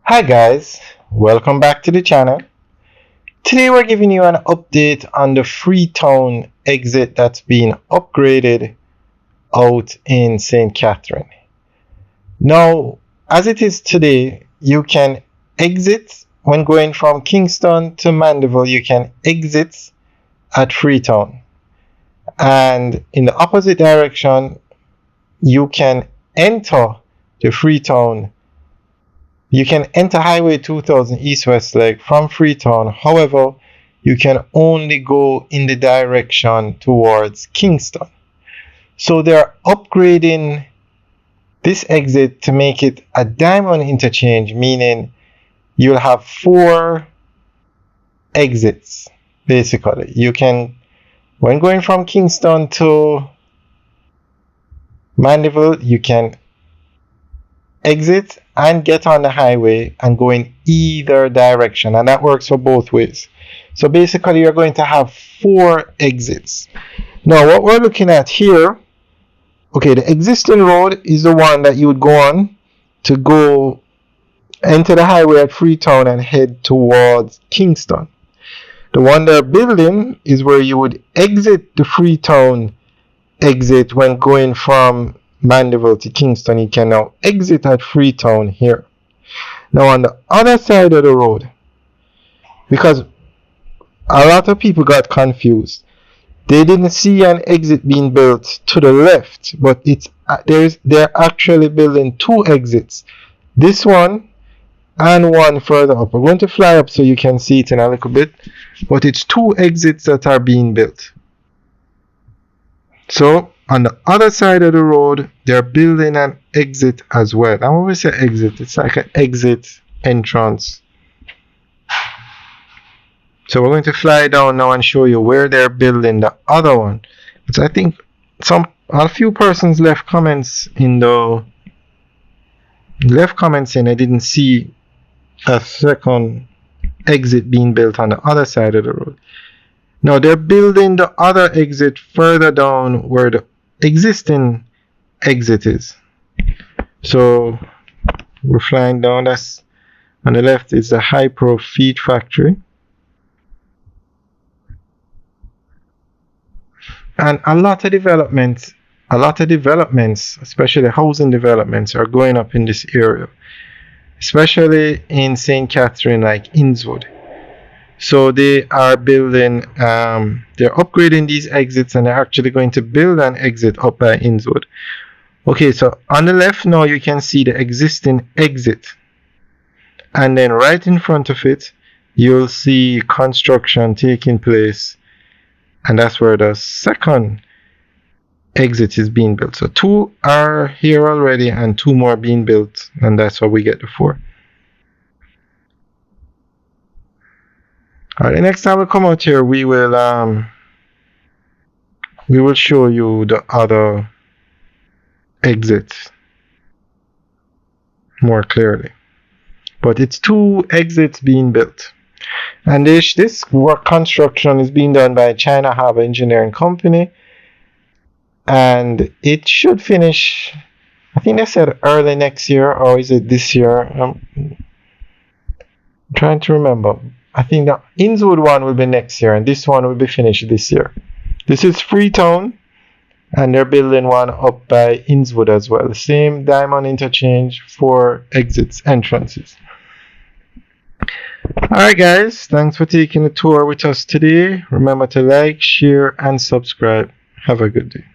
Hi guys, welcome back to the channel. Today we're giving you an update on the Freetown exit that's being upgraded out in St. Catherine. Now, as it is today, you can exit when going from Kingston to Mandeville, you can exit at Freetown. And in the opposite direction, you can enter the Freetown. You can enter Highway 2000 east-west leg from Freetown. However, you can only go in the direction towards Kingston. So they're upgrading this exit to make it a diamond interchange, meaning you'll have 4 exits, basically. You can, when going from Kingston to Mandeville, you can exit and get on the highway and go in either direction, and that works for both ways. So basically you're going to have 4 exits. Now what we're looking at here, okay, the existing road is the one that you would go on to go enter the highway at Freetown and head towards Kingston. The one they're building is where you would exit the Freetown exit when going from Mandeville to Kingston. You can now exit at Freetown here. Now on the other side of the road, because a lot of people got confused, they didn't see an exit being built to the left, but they're actually building 2 exits, this one and one further up. We're going to fly up so you can see it in a little bit, but it's 2 exits that are being built. So on the other side of the road, they're building an exit as well. And when we say exit, it's like an exit entrance. So we're going to fly down now and show you where they're building the other one. But I think a few persons left comments saying I didn't see a second exit being built on the other side of the road. Now they're building the other exit further down where the existing exit is. So we're flying down. That's on the left is the Hypro Feed Factory, and a lot of developments, especially housing developments, are going up in this area, especially in St. Catherine, like Innswood. So they are building, they're upgrading these exits, and they're actually going to build an exit up by Innswood. Okay, so on the left now you can see the existing exit, and then right in front of it you'll see construction taking place, and that's where the second exit is being built. So 2 are here already and 2 more being built, and that's how we get the 4. Alright, the next time we come out here, we will show you the other exits more clearly. But it's 2 exits being built, and this work construction is being done by China Harbour Engineering Company, and it should finish, I think they said early next year, or is it this year? I'm trying to remember. I think the Innswood one will be next year, and this one will be finished this year. This is Freetown, and they're building one up by Innswood as well. The same diamond interchange, 4 exits, entrances. Alright guys, thanks for taking the tour with us today. Remember to like, share, and subscribe. Have a good day.